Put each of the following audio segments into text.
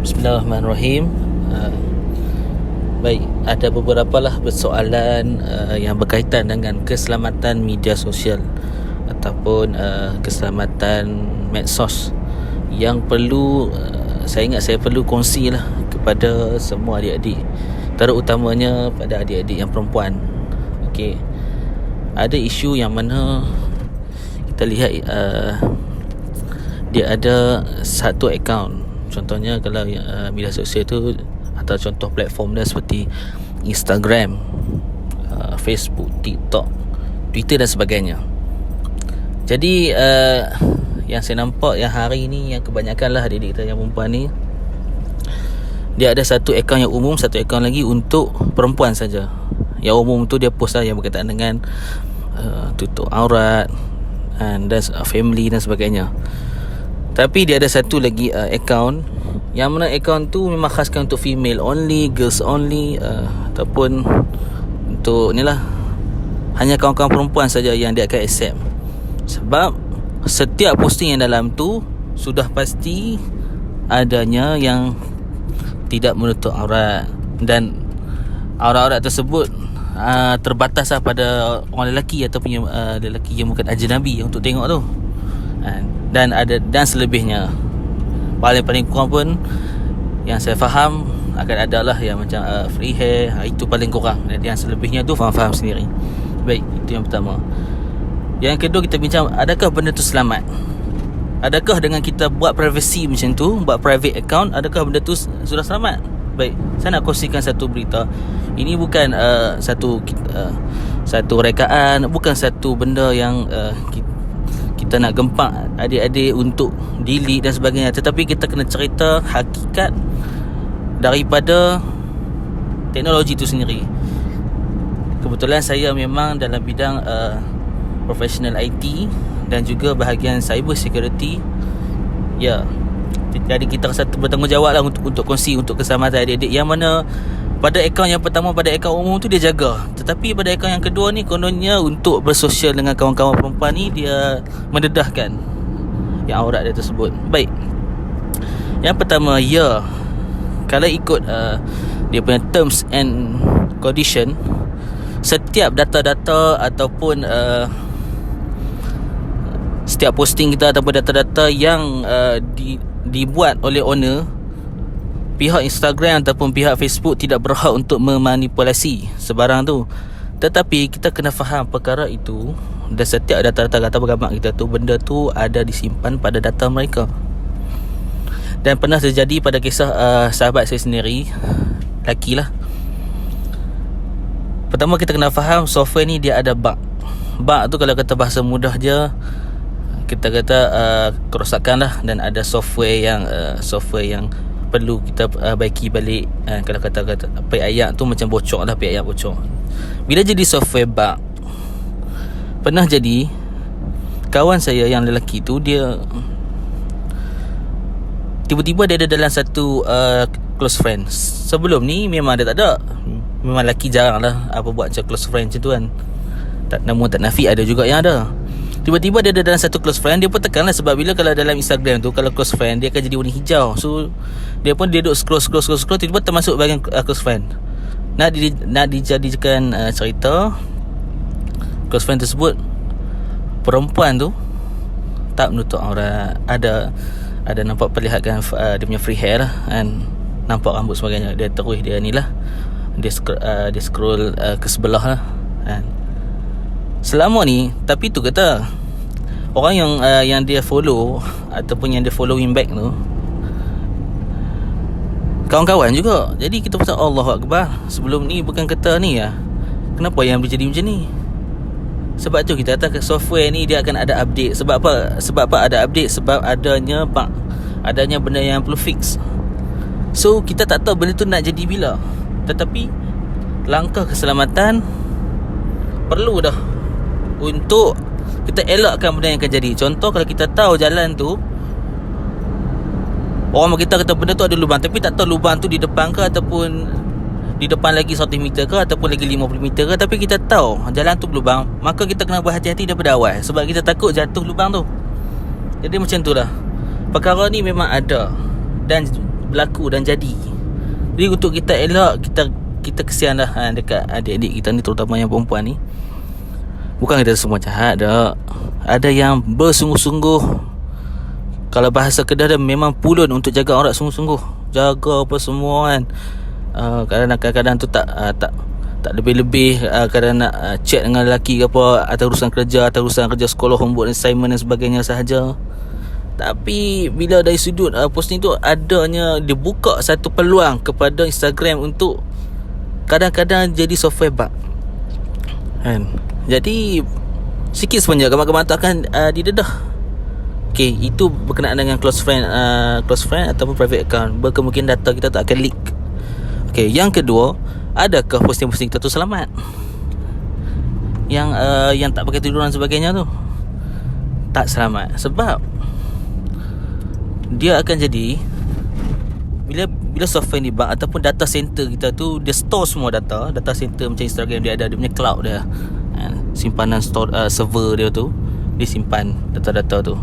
Bismillahirrahmanirrahim. Baik, ada beberapa lah persoalan yang berkaitan dengan keselamatan media sosial ataupun keselamatan medsos yang perlu saya perlu kongsi lah kepada semua adik-adik, terutamanya pada adik-adik yang perempuan. Okey, ada isu yang mana kita lihat dia ada satu akaun. Contohnya kalau media sosial tu atau contoh platform dia seperti Instagram, Facebook, TikTok, Twitter dan sebagainya. Jadi yang saya nampak yang hari ni, yang kebanyakan lah adik-adik kita yang perempuan ni, dia ada satu akaun yang umum, satu akaun lagi untuk perempuan saja. Yang umum tu dia post lah yang berkaitan dengan tutup aurat dan family dan sebagainya. Tapi dia ada satu lagi akaun yang mana akaun tu memang khaskan untuk female only, girls only, ataupun untuk ni lah, hanya kawan-kawan perempuan saja yang dia akan accept. Sebab setiap posting yang dalam tu sudah pasti adanya yang tidak menutup aurat, dan aurat-aurat tersebut terbatas lah pada orang lelaki ataupun lelaki yang bukan ajnabi untuk tengok tu. Dan selebihnya, paling kurang pun yang saya faham akan ada lah yang macam free hair, itu paling kurang. Dan yang selebihnya tu faham sendiri. Baik, itu yang pertama. Yang kedua, kita bincang, adakah benda tu selamat? Adakah dengan kita buat privacy macam tu, buat private account, adakah benda tu sudah selamat? Baik, saya nak kongsikan satu berita. Ini bukan satu rekaan, bukan satu benda yang kita nak gempak adik-adik untuk delete dan sebagainya, tetapi kita kena cerita hakikat daripada teknologi itu sendiri. Kebetulan saya memang dalam bidang professional IT dan juga bahagian cyber security. Ya, jadi kita rasa bertanggungjawab lah untuk kongsi untuk keselamatan adik-adik, yang mana pada akaun yang pertama, pada akaun umum tu dia jaga, tetapi pada akaun yang kedua ni kononnya untuk bersosial dengan kawan-kawan perempuan ni dia mendedahkan yang aurat dia tersebut. Baik, yang pertama, ya, kalau ikut dia punya terms and condition, setiap data-data ataupun setiap posting kita ataupun data-data yang dibuat oleh owner, pihak Instagram ataupun pihak Facebook tidak berhak untuk memanipulasi sebarang tu. Tetapi kita kena faham perkara itu, dan setiap data-data bergambar kita tu, benda tu ada disimpan pada data mereka. Dan pernah terjadi pada kisah sahabat saya sendiri, lelaki lah. Pertama, kita kena faham software ni dia ada bug. Bug tu kalau kata bahasa mudah je, kita kata kerosakan lah. Dan ada software yang perlu kita baiki balik. Kalau kata ayat tu macam bocor lah, ayat bocor. Bila jadi software bug, pernah jadi kawan saya yang lelaki tu, dia tiba-tiba dia ada dalam satu close friend. Sebelum ni memang dia tak ada. Memang lelaki jarang lah apa buat macam close friend macam tu kan. Namun tak nafi ada juga yang ada. Tiba-tiba dia ada dalam satu close friend. Dia pun tekan lah, sebab bila kalau dalam Instagram tu, kalau close friend dia akan jadi warna hijau. So dia pun duduk scroll, tiba-tiba termasuk bahagian close friend. Nak dijadikan cerita, close friend tersebut, perempuan tu tak menutup aurat, ada nampak perlihatkan dia punya free hair lah kan, nampak rambut sebagainya. Dia terus dia ni lah, dia scroll ke sebelah lah kan. Selama ni, tapi tu kata orang yang dia follow ataupun yang dia following back tu kawan-kawan juga. Jadi kita pasal Allahu Akbar, sebelum ni bukan kata ni ya, kenapa yang berjadi macam ni? Sebab tu kita kata software ni dia akan ada update. Sebab apa ada update? Sebab adanya bug, adanya benda yang perlu fix. So kita tak tahu benda tu nak jadi bila, tetapi langkah keselamatan perlu dah untuk kita elakkan benda yang akan jadi. Contoh, kalau kita tahu jalan tu, orang kita kata benda tu ada lubang, tapi tak tahu lubang tu di depan ke, ataupun di depan lagi 100 meter ke, ataupun lagi 50 meter ke, tapi kita tahu jalan tu berlubang, maka kita kena berhati-hati daripada awal, sebab kita takut jatuh lubang tu. Jadi macam tu lah. Perkara ni memang ada, dan berlaku dan jadi. Jadi untuk kita elak, kita kesian lah dekat adik-adik kita ni, terutama yang perempuan ni. Bukan kita semua jahat dah. Ada yang bersungguh-sungguh. Kalau bahasa Kedah dia memang pulun untuk jaga aurat sungguh-sungguh. Jaga apa semua kan. Kadang-kadang tu tak lebih-lebih, kadang nak chat dengan lelaki ke apa, atau urusan kerja sekolah, homework, assignment dan sebagainya sahaja. Tapi bila dari sudut posting tu, adanya dia buka satu peluang kepada Instagram untuk kadang-kadang jadi software bug kan. Jadi sikit sebanyak gambar-gambar tu akan didedah. Okay, itu berkenaan dengan close friend ataupun private account. Berkemungkinan data kita tak akan leak. Okay, yang kedua, adakah posting-posting kita tu selamat? Yang tak pakai tiduran sebagainya tu tak selamat. Sebab dia akan jadi bila software ni bug ataupun data center kita tu, dia store semua data center macam Instagram, dia punya cloud dia, simpanan server dia tu, dia simpan data-data tu.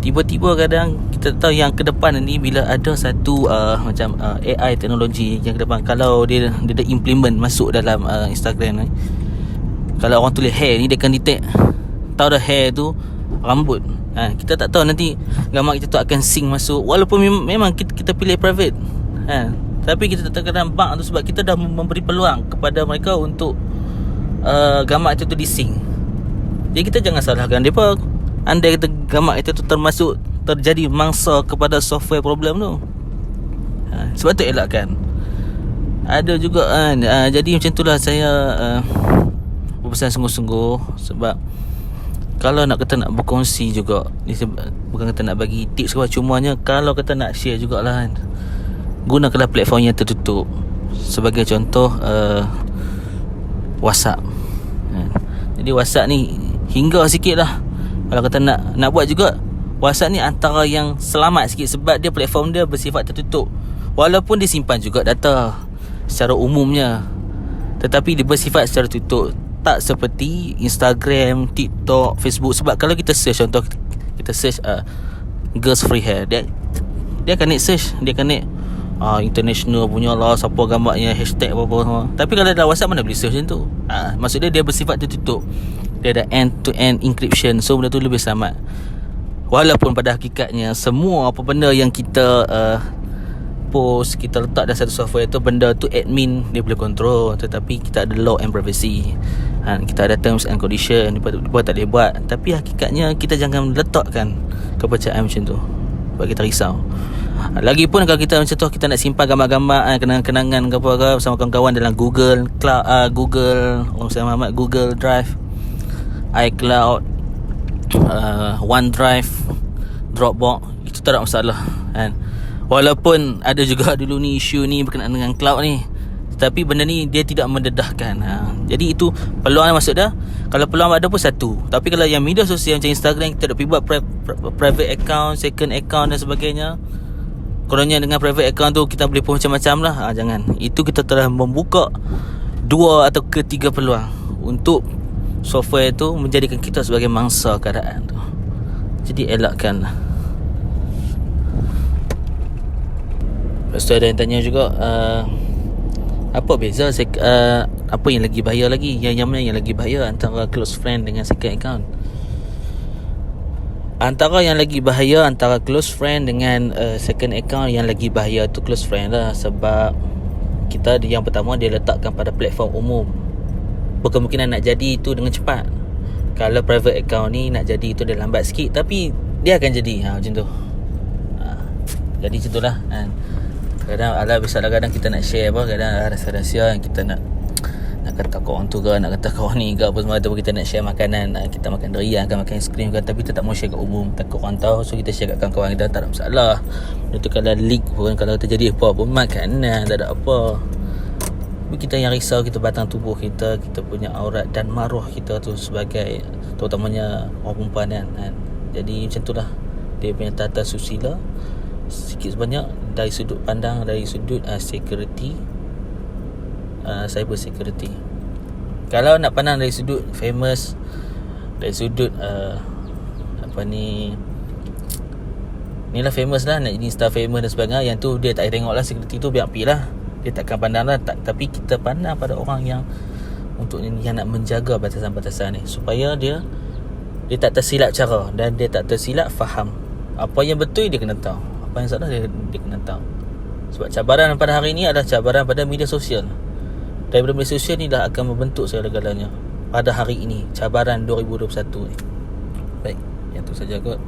Tiba-tiba kadang kita tahu yang ke depan ni, bila ada satu macam AI teknologi yang ke depan, kalau dia dah implement masuk dalam Instagram ni, kalau orang tulis hair ni, dia akan detect, tahu dah hair tu rambut. Kita tak tahu nanti gambar kita tu akan sync masuk, walaupun memang kita pilih private, tapi kita tak kadang bug tu sebab kita dah memberi peluang kepada mereka untuk gambar itu tu di-sync. Jadi kita jangan salahkan mereka. Andai kata gambar itu tu terjadi mangsa kepada software problem tu, sebab tu elakkan. Ada juga jadi macam itulah saya berpesan sungguh-sungguh. Sebab kalau nak kata nak berkongsi juga, bukan kata nak bagi tips ke apa, cumanya kalau kata nak share jugalah kan, gunakanlah platform yang tertutup. Sebagai contoh WhatsApp. Jadi WhatsApp ni hingga sikit lah. Kalau kata nak buat juga, WhatsApp ni antara yang selamat sikit, sebab dia platform dia bersifat tertutup. Walaupun dia simpan juga data secara umumnya, tetapi dia bersifat secara tutup. Tak seperti Instagram, TikTok, Facebook. Sebab kalau kita search, contoh kita search girls free hair, dia akan naik search, dia akan naik international punya lah, siapa gambarnya, hashtag apa-apa semua. Tapi kalau dalam WhatsApp mana boleh search macam tu. Maksudnya dia bersifat tertutup, dia ada end-to-end encryption. So benda tu lebih selamat. Walaupun pada hakikatnya semua apa benda yang kita post, kita letak dalam satu software tu, benda tu admin dia boleh kontrol. Tetapi kita ada law and privacy, kita ada terms and condition, dia tak boleh buat. Tapi hakikatnya kita jangan letakkan kepercayaan macam tu, sebab kita risau. Lagipun kalau kita macam tu, kita nak simpan gambar-gambar, kenangan-kenangan ke apa ke bersama kawan-kawan dalam Google Cloud, Google Drive, iCloud, OneDrive, Dropbox, itu tak ada masalah kan. Walaupun ada juga dulu ni isu ni berkenaan dengan cloud ni, tapi benda ni dia tidak mendedahkan. Jadi itu peluang maksud dah. Kalau peluang ada pun satu. Tapi kalau yang media sosial macam Instagram, kita nak pergi buat private account, second account dan sebagainya. Kononnya dengan private account tu kita boleh pun macam-macam lah. Jangan. Itu kita telah membuka 2 atau ke 3 peluang untuk software tu menjadikan kita sebagai mangsa keadaan tu. Jadi elakkan. Lepas tu ada yang tanya juga, apa beza apa yang lagi bahaya lagi, yang mana yang lagi bahaya antara close friend dengan second account? Antara yang lagi bahaya antara close friend dengan second account, yang lagi bahaya tu close friend lah. Sebab kita, yang pertama, dia letakkan pada platform umum, berkemungkinan nak jadi itu dengan cepat. Kalau private account ni nak jadi itu dia lambat sikit, tapi dia akan jadi macam tu. Jadi macam tu lah kan. Kadang kita nak share apa, kadang rahsia-rahsia yang kita nak kata kawan tu ke, nak kata kawan ni ke apa semua, ataupun kita nak share makanan, kita makan durian ke, makan aiskrim ke, tapi kita tak mau share kat umum, takut orang tahu. So kita share kat kawan-kawan kita, tak ada masalah. Itu kalau leak pun, kalau terjadi apa pun, makanan tak ada apa. Tapi kita yang risau, kita batang tubuh kita, kita punya aurat dan maruah kita tu sebagai, terutamanya orang perempuan kan. Jadi macam tu lah dia punya tata susila. Sikit sebanyak dari sudut pandang, dari sudut security, cyber security. Kalau nak pandang dari sudut famous, dari sudut Inilah famous lah, nak jadi star famous dan sebagainya. Yang tu dia tak tengok lah, security tu biar pergi lah, dia takkan pandang lah. Tapi kita pandang pada orang yang untuk yang nak menjaga batasan-batasan ni, supaya dia tak tersilap cara, dan dia tak tersilap faham. Apa yang betul dia kena tahu, apa yang salah dia kena tahu. Sebab cabaran pada hari ni adalah cabaran pada media sosial. Daripada media sosial ni dah akan membentuk segala-galanya pada hari ini, cabaran 2021 ni. Baik, yang tu saja kot.